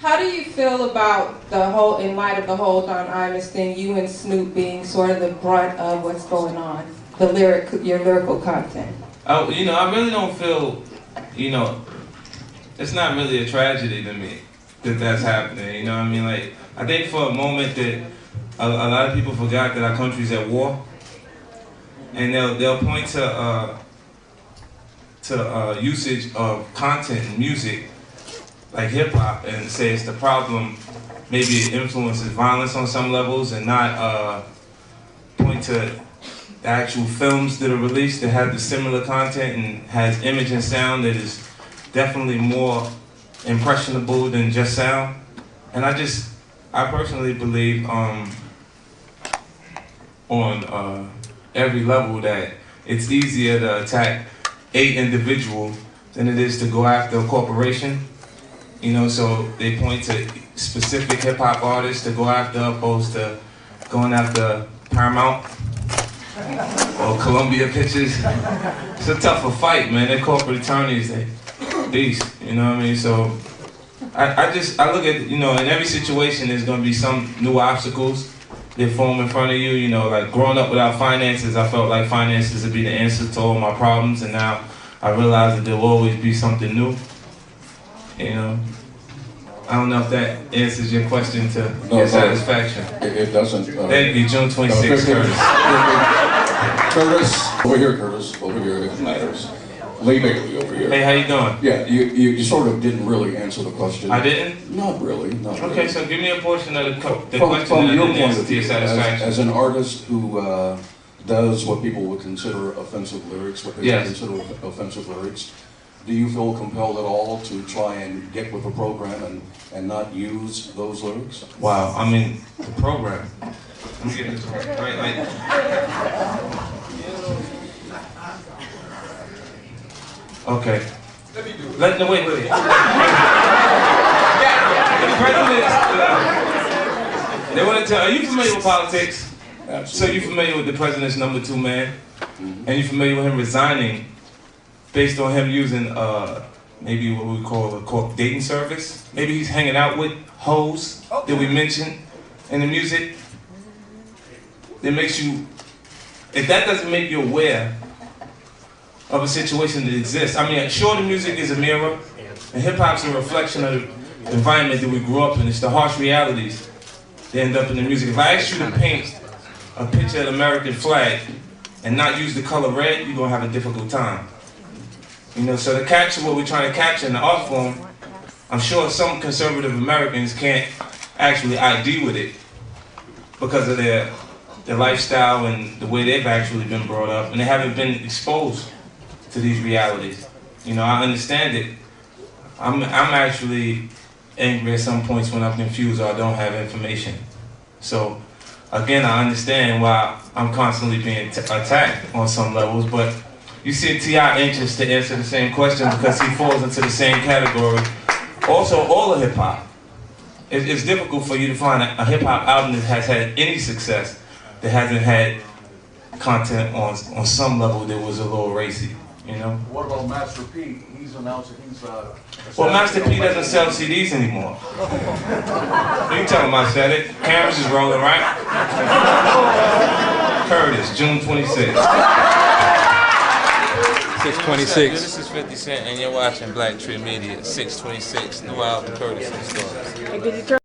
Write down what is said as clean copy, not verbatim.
How do you feel about the whole, in light of the whole Don Imus thing, you and Snoop being sort of the brunt of what's going on, your lyrical content? I really don't feel, it's not really a tragedy to me that that's happening. You know what I mean? Like, I think for a moment that a lot of people forgot that our country's at war, and they'll point to usage of content and music like hip hop and say it's the problem. Maybe it influences violence on some levels, and not point to the actual films that are released that have the similar content and has image and sound that is definitely more impressionable than just sound. And I personally believe on every level that it's easier to attack a individual than it is to go after a corporation. So they point to specific hip hop artists to go after, opposed to going after Paramount or Columbia Pictures. It's a tougher fight, man. They're corporate attorneys, they beast, you know what I mean? So I look at, in every situation there's gonna be some new obstacles that form in front of you. Like growing up without finances, I felt like finances would be the answer to all my problems, and now I realize that there will always be something new. I don't know if that answers your question to your satisfaction. It doesn't. Thank you, June 26th, Curtis. Curtis, over here, Curtis, over here, it matters. Lee Bailey over here. Hey, how you doing? Yeah, you sort of didn't really answer the question. I didn't? Not really, not really. Okay, so give me a portion of the question From that your didn't point answer of to your view, satisfaction. as an artist who does what people would consider offensive lyrics, what they would consider offensive lyrics, do you feel compelled at all to try and get with the program and not use those lyrics? Wow, I mean, the program. Let me get this right. Okay. Wait. The president, they want to tell, are you familiar with politics? Absolutely. So you familiar with the president's #2 man? Mm-hmm. And you familiar with him resigning based on him using maybe what we call a dating service? Maybe he's hanging out with hoes that we mentioned in the music. That makes you, if that doesn't make you aware of a situation that exists. I mean, sure, the music is a mirror, and hip-hop's a reflection of the environment that we grew up in. It's the harsh realities that end up in the music. If I ask you to paint a picture of the American flag and not use the color red, you're gonna have a difficult time. So to capture what we're trying to capture in the art form, I'm sure some conservative Americans can't actually ID with it because of their lifestyle and the way they've actually been brought up, and they haven't been exposed to these realities. I understand it. I'm actually angry at some points when I'm confused or I don't have information. So again, I understand why I'm constantly being attacked on some levels, but you see T.I. anxious to answer the same question because he falls into the same category. Also, all of hip-hop. It's difficult for you to find a hip-hop album that has had any success that hasn't had content on some level that was a little racy, What about Master P? He's announced that he's well, Master P doesn't sell CDs anymore. You can tell him I said it. Cameras is rolling, right? Curtis, June 26th. 626. This is 50 Cent, and you're watching Black Tree Media. 626, new album, Curtis and Stars.